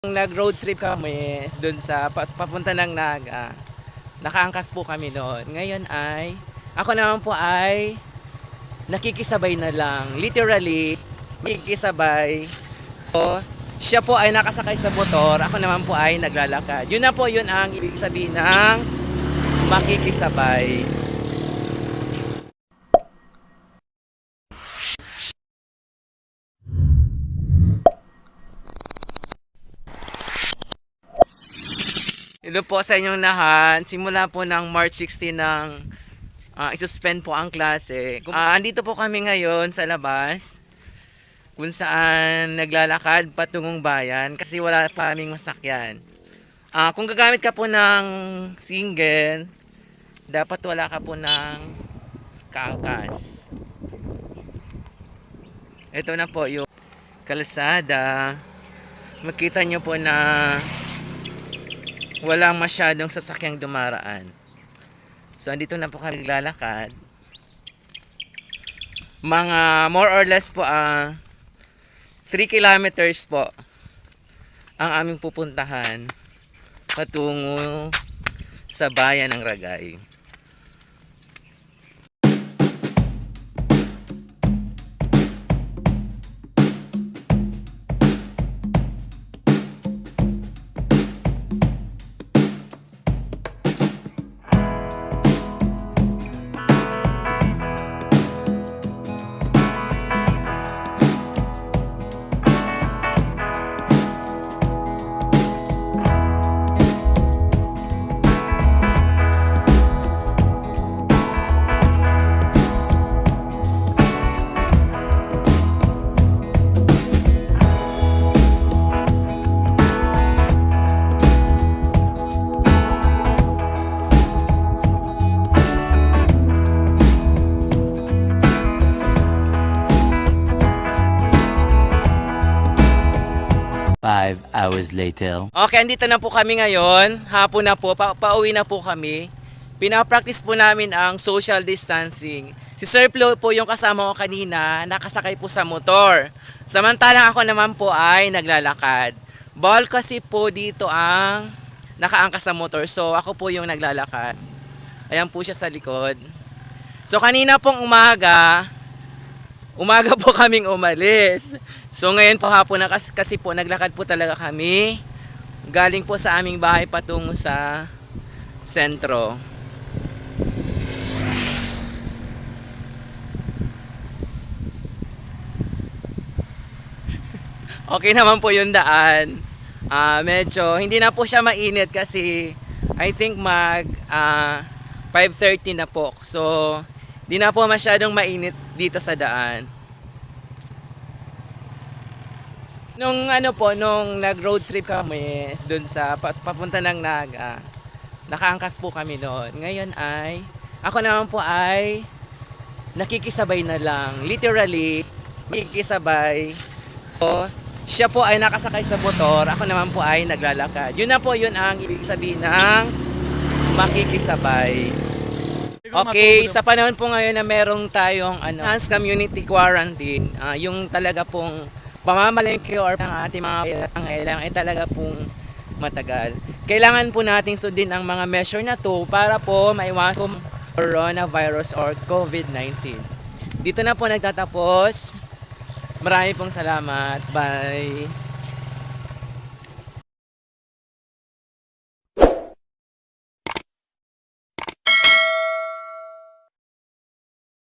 Nag-road trip kami dun sa papunta ng Naga. Nakaangkas po kami noon. Ngayon ay, ako naman po ay nakikisabay na lang. Literally, nakikisabay. So, siya po ay nakasakay sa motor, ako naman po ay naglalakad. Yun na po, yun ang ibig sabihin ng makikisabay. Hello po sa inyong lahat. Simula po ng March 16 ng isuspend po ang klase. Andito po kami ngayon sa labas kung saan naglalakad patungong bayan kasi wala pa kaming masakyan. Kung gagamit ka po ng single, dapat wala ka po ng kaangkas. Ito na po yung kalsada. Makita nyo po na walang masyadong sasakyang dumaraan. So, andito na po kami naglalakad. Mga more or less po 3 kilometers po ang aming pupuntahan patungo sa bayan ng Ragay. Five hours later. Okay, andito na po kami ngayon. Hapon na po, pauwi na po kami. Pinapractice po namin ang social distancing. Si Sir Flo po yung kasama ko kanina, nakasakay po sa motor. Samantalang ako naman po ay naglalakad. Bawal kasi po dito ang nakaangkas sa motor. So ako po yung naglalakad. Ayan po siya sa likod. So kanina pong umaga po kaming umalis. So ngayon po hapon na kasi po naglakad po talaga kami. Galing po sa aming bahay patungo sa sentro. Okay naman po yung daan. Medyo hindi na po siya mainit kasi I think 5:30 na po. So hindi na po masyadong mainit dito sa daan. Nung nag-road trip kami dun sa papunta ng Naga. Nakaangkas po kami noon. Ngayon ay, ako naman po ay nakikisabay na lang. Literally, nakikisabay. So, siya po ay nakasakay sa motor, ako naman po ay naglalakad. Yun na po, yun ang ibig sabihin ng makikisabay. Okay, sa panahon po ngayon na merong tayong enhanced community quarantine, yung talaga pong pamamalengke or ng ating mga kailangan ay talaga pong matagal. Kailangan po nating sundin ang mga measure na to para po maiwasan coronavirus or COVID-19. Dito na po nagtatapos. Marami pong salamat. Bye!